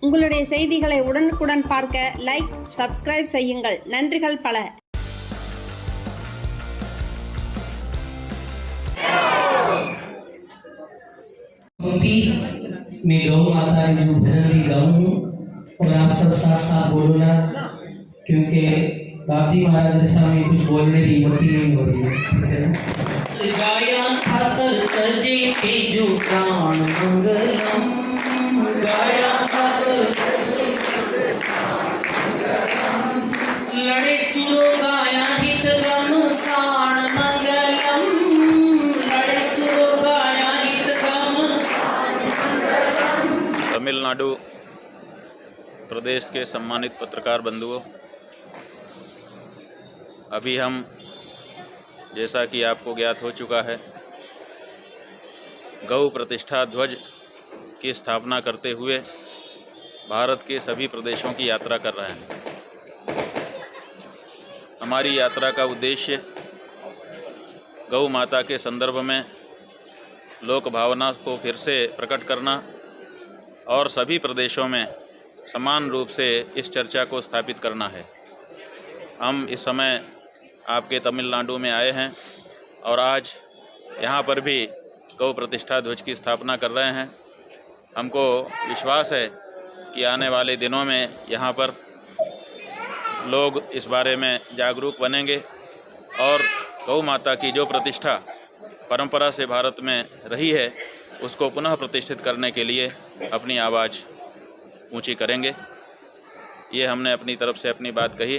உங்களுடைய செய்திகளை உடனுக்குடன் பார்க்க லைக், சப்ஸ்கிரைப் செய்யுங்கள். நன்றிகள் பல. मैं गौ माता ने जो भजन भी गाऊं हूँ और आप सब साथ साथ बोलो ना, क्योंकि बापजी महाराज जैसा मैं कुछ बोलने की हिम्मत नहीं हो रही है। गाया खातर तजे तेजो प्राण मंगलम, गाया खातर लड़े सुरो गाया हित गम साण मंगलम, लड़े सुरो गाया हित गम। तमिलनाडु प्रदेश के सम्मानित पत्रकार बंधुओं, अभी हम, जैसा कि आपको ज्ञात हो चुका है, गौ प्रतिष्ठा ध्वज की स्थापना करते हुए भारत के सभी प्रदेशों की यात्रा कर रहे हैं। हमारी यात्रा का उद्देश्य गौ माता के संदर्भ में लोक भावना को फिर से प्रकट करना और सभी प्रदेशों में समान रूप से इस चर्चा को स्थापित करना है। हम इस समय आपके तमिलनाडु में आए हैं और आज यहाँ पर भी गौ प्रतिष्ठा ध्वज की स्थापना कर रहे हैं। हमको विश्वास है कि आने वाले दिनों में यहाँ पर लोग इस बारे में जागरूक बनेंगे और गौ माता की जो प्रतिष्ठा परंपरा से भारत में रही है उसको पुनः प्रतिष्ठित करने के लिए अपनी आवाज़ ऊंची करेंगे। ये हमने अपनी तरफ से अपनी बात कही।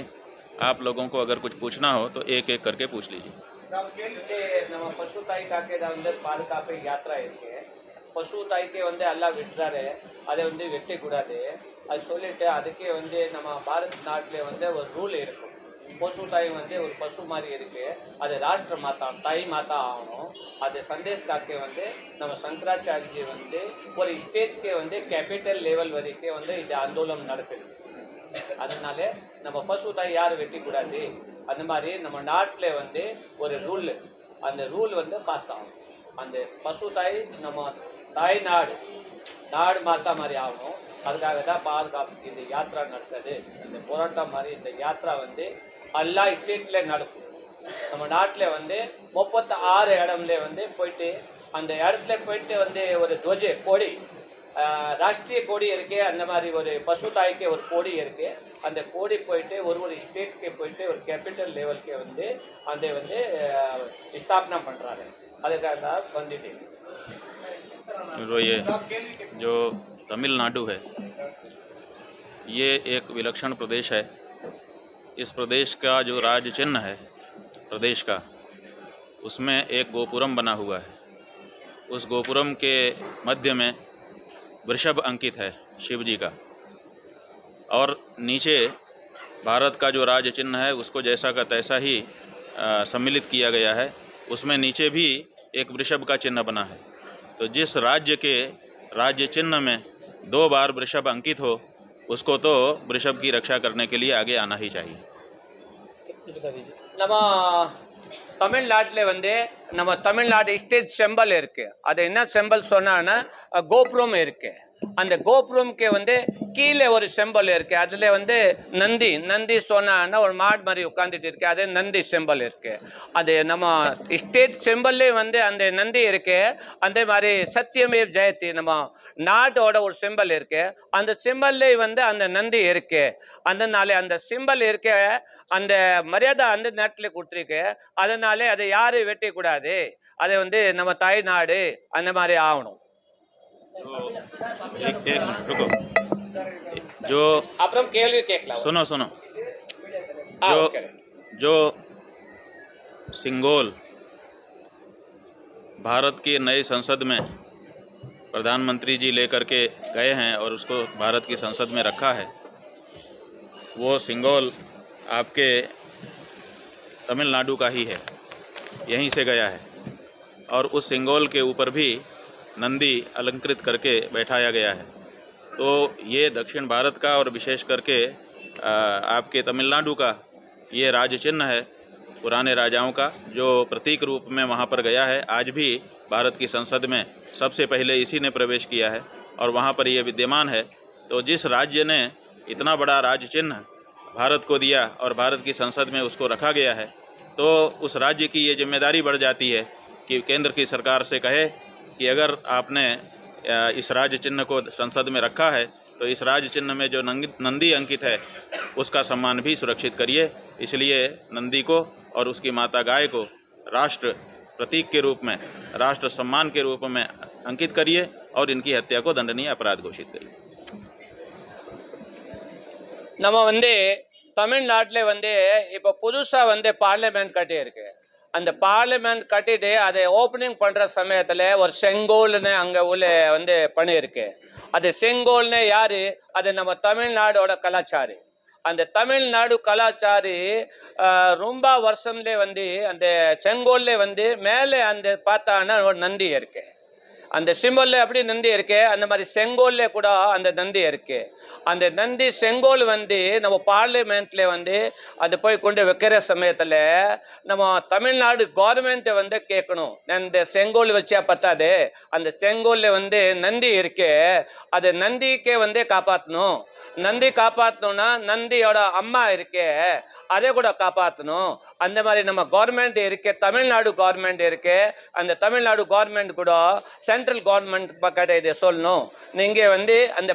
आप लोगों को अगर कुछ पूछना हो तो एक एक करके पूछ लीजिए। ನಮ್ಮ ಪಶು ತಾಯಿ ಕಾಕೆ பாதுகாப்பு யாத்திரா இருக்கு. பசு தாய்க்கு எல்லாம் விட்டுறாரு, அதை வெட்டி கூடாது அது சொல்லிட்டு அதுக்கே நம்ம பாரத் நாட்டில் ஒரு ரூல் இருக்கும். பசு தாய் ஒரு பசு மாதிரி இருக்கு, அது ராஷ்டிர மாதா தாய் மாதா ஆகணும். அது சந்தேஷ் காக்கே நம்ம சங்கராச்சாரிய ஒரு ஸ்டேட்க்கு கேபிட்டல் லெவல் வரைக்கும் இது ஆந்தோலனம் நடக்குது. அதனால நம்ம பசு தாய் யாரும் வெட்டி கூடாது. அந்த மாதிரி நம்ம நாட்டில் ஒரு ரூல், அந்த ரூல் பாஸ் ஆகும். அந்த பசு தாய் நம்ம தாய் நாடு மாத்தா மாதிரி ஆகணும். அதுக்காக தான் பாதுகாப்பு இந்த யாத்திரா நடக்குது. இந்த போராட்டம் மாதிரி இந்த யாத்திரா எல்லா ஸ்டேட்டில் நடக்கும். நம்ம நாட்டில் 36 இடம்ல போயிட்டு அந்த இடத்துல போயிட்டு ஒரு துவஜ கொடி, ராஷ்ட்ரிய கொடி இருக்கு. அந்த மாதிரி ஒரு பசு தாய்க்கு ஒரு கொடி இருக்கு. அந்த கொடி போயிட்டு ஒரு ஸ்டேட்க்கு போயிட்டு ஒரு கேபிட்டல் லெவலுக்கு அந்த ஸ்தாபனா பண்றாரு. அதுக்காக தான் வந்துட்டு ये जो तमिलनाडु है ये एक विलक्षण प्रदेश है। इस प्रदेश का जो राज्य चिन्ह है प्रदेश का, उसमें एक गोपुरम बना हुआ है। उस गोपुरम के मध्य में वृषभ अंकित है शिव जी का, और नीचे भारत का जो राज्य चिन्ह है उसको जैसा का तैसा ही सम्मिलित किया गया है। उसमें नीचे भी एक वृषभ का चिन्ह बना है। तो जिस राज्य के राज्य चिन्ह में 2 बार वृषभ अंकित हो उसको तो वृषभ की रक्षा करने के लिए आगे आना ही चाहिए। நம்ம தமிழ்நாட்டில் நம்ம தமிழ்நாடு ஸ்டேட் செம்பல் இருக்கு. அது என்ன செம்பல் சொன்னா கோபுரம் இருக்கு. அந்த கோபுரம்க்கு கீழே ஒரு செம்பல் இருக்கு. அதுல நந்தி சொன்னா ஒரு மாடு மாதிரி உட்காந்துட்டு இருக்கு. அது நந்தி செம்பல் இருக்கு. அது நம்ம ஸ்டேட் செம்பல்லே அந்த நந்தி இருக்கு. அந்த மாதிரி சத்தியமேவ் ஜெயதி நம்ம நாட்டோட ஒரு சிம்பல் இருக்கு. அந்த சிம்பல்லே அந்த நந்தி இருக்கு. அதனால அந்த சிம்பல் இருக்க அந்த மரியாதை அந்த நாட்டில் கொடுத்துருக்கு. அதனால அதை யாரும் வெட்ட கூடாது. அதை நம்ம தாய் நாடு அந்த மாதிரி ஆகணும். एक मिनट रुको, जो அப்புறம் கேள்வி கேட்கலாம். सुनो जो सिंगोल भारत की नई संसद में प्रधानमंत्री जी लेकर के गए हैं और उसको भारत की संसद में रखा है, वो सिंगोल आपके तमिलनाडु का ही है, यहीं से गया है। और उस सिंगोल के ऊपर भी नंदी अलंकृत करके बैठाया गया है। तो ये दक्षिण भारत का और विशेष करके आपके तमिलनाडु का ये राज्य चिन्ह है पुराने राजाओं का, जो प्रतीक रूप में वहाँ पर गया है। आज भी भारत की संसद में सबसे पहले इसी ने प्रवेश किया है और वहाँ पर ये विद्यमान है। तो जिस राज्य ने इतना बड़ा राज्य चिन्ह भारत को दिया और भारत की संसद में उसको रखा गया है, तो उस राज्य की ये जिम्मेदारी बढ़ जाती है कि केंद्र की सरकार से कहे कि अगर आपने इस राज्य चिन्ह को संसद में रखा है तो इस राज्य चिन्ह में जो नंदी अंकित है उसका सम्मान भी सुरक्षित करिए। इसलिए नंदी को और उसकी माता गाय को राष्ट्र प्रतीक के रूप में, राष्ट्र सम्मान के रूप में अंकित करिए और इनकी हत्या को दंडनीय अपराध घोषित करिए। நம்ம தமிழ்நாட்டில் இப்போ புதுசாக பார்லிமெண்ட் கட்டியிருக்கு. அந்த பார்லிமெண்ட் கட்டிட்டு அதை ஓப்பனிங் பண்ணுற சமயத்தில் ஒரு செங்கோல்னு அங்கே உள்ள பண்ணியிருக்கு. அது செங்கோல்னு யார்? அது நம்ம தமிழ்நாடோட கலாச்சாரம். அந்த தமிழ்நாடு கலாச்சாரம் ரொம்ப வருஷம்லே அந்த செங்கோல்ல மேலே அந்த பார்த்தான்னா ஒரு நந்தி இருக்கு. அந்த சிம்பல்ல அப்படி நந்தி இருக்கு. அந்த மாதிரி செங்கோல்ல கூட அந்த நந்தி இருக்கு. அந்த நந்தி செங்கோல் நம்ம பார்லிமெண்ட்ல அது போய் கொண்டு வைக்கிற சமயத்தில் நம்ம தமிழ்நாடு கவர்மெண்ட் கேட்கணும், அந்த செங்கோல் வச்சா பத்தாது, அந்த செங்கோல்ல நந்தி இருக்கு, அது நந்திக்கே காப்பாற்றணும். நந்தி காப்பாற்றணும்னா நந்தியோட அம்மா இருக்கே அதை கூட காப்பாற்றணும். அந்த மாதிரி நம்ம கவர்மெண்ட் இருக்கு, தமிழ்நாடு கவர்மெண்ட் இருக்கு. அந்த தமிழ்நாடு கவர்மெண்ட் கூட சென்ட்ரல் கவர்மெண்ட் பக்கத்தை இதை சொல்லணும். நீங்கள் அந்த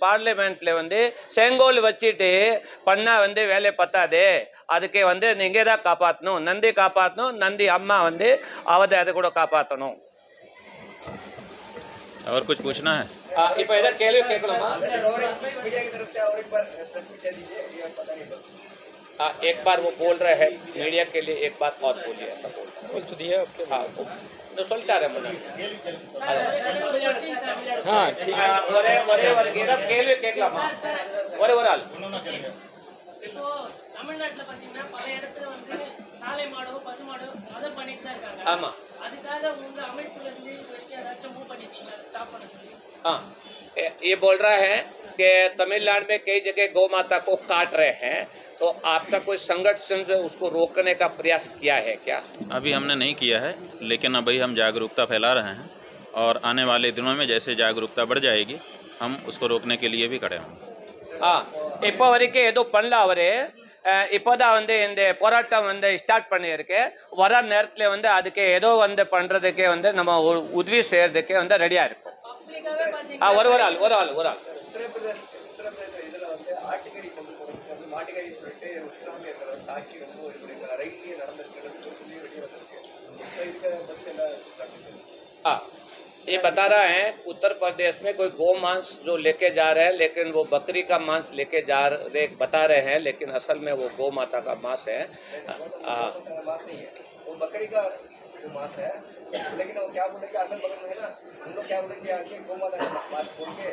பார்லிமெண்ட்ல செங்கோல் வச்சுட்டு பண்ணால் வேலை பத்தாது, அதுக்கு நீங்கள் தான் காப்பாற்றணும், நந்தி காப்பாற்றணும். நந்தி அம்மா அதை கூட காப்பாற்றணும். और कुछ पूछना है? இப்போ ஏதாவது கேள்வி கேட்கலாமா? एक बार वो बोल रहे हैं मीडिया के लिए, एक बात और बोलिए, ऐसा बोल तो दिया आपके। हाँ तो சொல்லிட்டா ரமணா. हाँ ठीक है. ஒரே கேள்வி கேட்கலாமா? ஒரு ஆள். இப்போ தமிழ்நாட்டுல பாத்தீங்கன்னா பல இடத்துல நாளை மாடோ பசு மாடோ அதை பண்ணிட்டு தான் இருக்காங்க. ஆமா. அதுக்காக உங்க அமைப்புல இருந்து ஏதாச்சும் மூவ் பண்ணிட்டீங்களா ஸ்டாப் பண்ண சொல்லி? हाँ ये बोल रहा है कि तमिलनाडु में कई जगह गौ माता को काट रहे हैं, तो आपका कोई संगठन से उसको रोकने का प्रयास किया है क्या? अभी हमने नहीं किया है, लेकिन अभी हम जागरूकता फैला रहे हैं और आने वाले दिनों में जैसे जागरूकता बढ़ जाएगी हम उसको रोकने के लिए भी खड़े होंगे. இப்போ வரைக்கும் ஏதோ பண்ணல அவரு. இப்போதான் இந்த போராட்டம் ஸ்டார்ட் பண்ணியிருக்கு. வர நேரத்தில் அதுக்கு ஏதோ பண்ணுறதுக்கே நம்ம உதவி செய்யறதுக்கே ரெடியாக இருக்கும். ஒரு ஆள். உத்தரப்பிரதேச இதுல ஆட்டுக்கறி கொண்டு போறது, மாட்டுக்கறி சொல்லிட்டு இஸ்லாமியர்கள் தாக்கி ரொம்ப ரயிலே நடந்திருக்கு சொல்லி வெளியே வந்திருக்கு. ये बता रहा है उत्तर प्रदेश में कोई गौ मांस जो लेके जा रहे हैं, लेकिन वो बकरी का मांस लेके जा रहे बता रहे हैं, लेकिन असल में वो गौ माता का मांस है. मांस नहीं है, वो बकरी का मांस है. लेकिन वो क्या बोले कि अगल बगल में है ना, उन लोग क्या बोले कि आगे गौ माता का मांस बोल के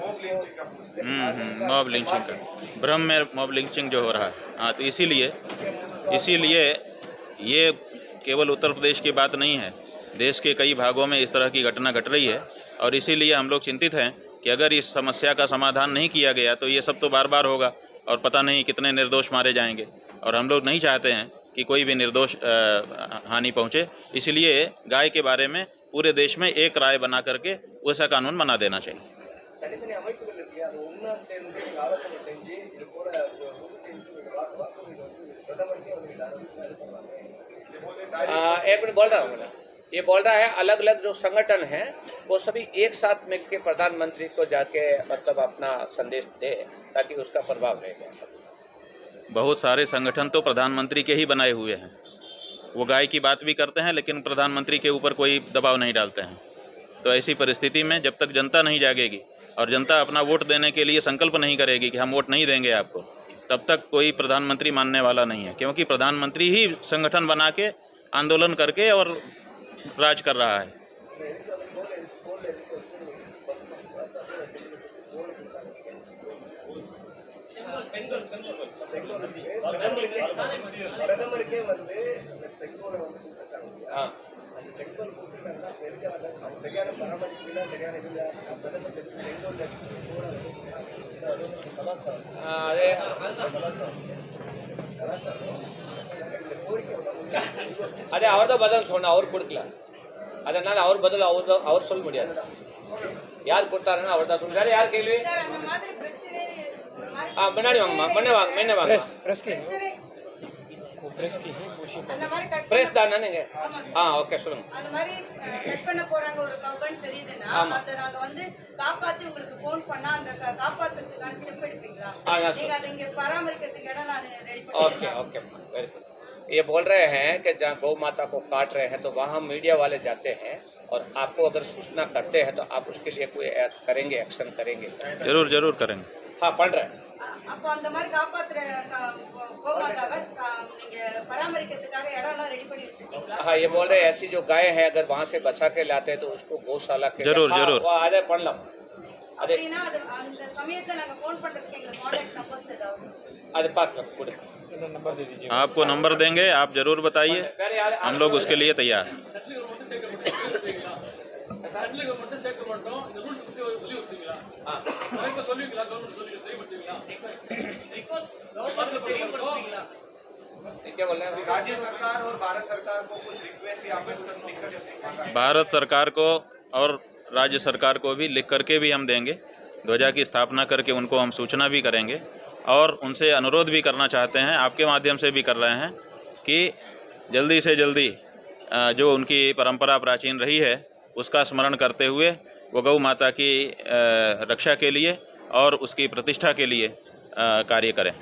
मॉब लिंचिंग का भ्रम में मॉब लिंचिंग जो हो रहा है. हाँ तो इसीलिए ये केवल उत्तर प्रदेश की बात नहीं है, देश के कई भागों में इस तरह की घटना घट रही है. और इसीलिए हम लोग चिंतित हैं कि अगर इस समस्या का समाधान नहीं किया गया तो ये सब तो बार बार होगा और पता नहीं कितने निर्दोष मारे जाएंगे. और हम लोग नहीं चाहते हैं कि कोई भी निर्दोष हानि पहुँचे. इसलिए गाय के बारे में पूरे देश में एक राय बना करके वैसा कानून बना देना चाहिए. தனித்தனி அமைப்புகள் இருக்கு, அது ஒன்னா சேர்ந்து ஆலோசனை செஞ்சு இது போல பிரதமருக்கே एक मिनट बोल रहा हूँ मैं. ये बोल रहा है अलग अलग जो संगठन हैं वो सभी एक साथ मिलकर प्रधानमंत्री को जाके मतलब अपना संदेश दे ताकि उसका प्रभाव रहेगा. बहुत सारे संगठन तो प्रधानमंत्री के ही बनाए हुए हैं. वो गाय की बात भी करते हैं लेकिन प्रधानमंत्री के ऊपर कोई दबाव नहीं डालते हैं. तो ऐसी परिस्थिति में जब तक जनता नहीं जागेगी और जनता अपना वोट देने के लिए संकल्प नहीं करेगी कि हम वोट नहीं देंगे आपको, तब तक कोई प्रधानमंत्री मानने वाला नहीं है. क्योंकि प्रधानमंत्री ही संगठन बना के आंदोलन करके और राज कर रहा है. பிரதமருக்கே செங்கோலை அந்த செங்கோல் கொடுத்துருக்காங்க. சரியான பராமரிப்பு இல்லை, சரியான இது இல்லை. பிரதமர் செங்கோல் அதே அதே அவர் தான் பதில் சொன்ன, அவர் கொடுக்கல, அதனால அவர் பதில் அவர் சொல்ல முடியாது. யார் கொடுத்தாருன்னு அவர் தான் சொல்லுங்க. வேற யார் கேள்வி? சார் அந்த மாதிரி பிரச்சனை ஒரு மாதிரி முன்னாடி வாங்கம்மா, முன்ன வாங்க. அந்த மாதிரி கட் பிரஸ் தானே நீங்க? ஓகே சொல்லுங்க. அந்த மாதிரி கட் பண்ண போறாங்க ஒரு கவுன்னு தெரியுதுன்னா அதை நாங்க வந்து காப்பாத்தி உங்களுக்கு ஃபோன் பண்ணா அந்த காப்பாத்துறதுக்கான ஸ்டெப் எடுப்பீங்களா? நீங்க அதை இங்க பராமரிக்கிறதுக்கு இடம் நான் ready okay okay very good. ये बोल रहे हैं कि जहाँ गौ माता को काट रहे हैं तो वहाँ मीडिया वाले जाते हैं और आपको अगर सूचना करते हैं तो आप उसके लिए कोई करेंगे, एक्शन करेंगे? जरूर जरूर करेंगे। हाँ पढ़ रहे हैं। அப்போ அந்த மாதிரி காப்பாத்துற கோமாதாவை நீங்க பராமரிக்கிறதுக்காக இடம்லாம் ரெடி பண்ணி வச்சிருக்கீங்களா? हाँ ये बोल रहे हैं ऐसी जो गाय है अगर वहाँ से बचा के लाते हैं तो उसको गौशाला के जरूर जरूर वो आधे पढ़ लो அப்படின்னா அது அந்த சமயத்துல நாங்க ஃபோன் பண்றதுக்கு எங்களுக்கு கான்டாக்ட் நம்பர்ஸ் ஏதாவது आधे पाक लो पूरे आपको नंबर देंगे, आप जरूर बताइए, हम लोग उसके लिए तैयार हैं। क्या बोल रहे हैं? राज्य सरकार और भारत सरकार को कुछ रिक्वेस्ट या दिक्कत? भारत सरकार को और राज्य सरकार को भी लिख करके भी हम देंगे, ध्वजा की स्थापना करके उनको हम सूचना भी करेंगे और उनसे अनुरोध भी करना चाहते हैं, आपके माध्यम से भी कर रहे हैं कि जल्दी से जल्दी जो उनकी परंपरा प्राचीन रही है उसका स्मरण करते हुए वो गौ माता की रक्षा के लिए और उसकी प्रतिष्ठा के लिए कार्य करें।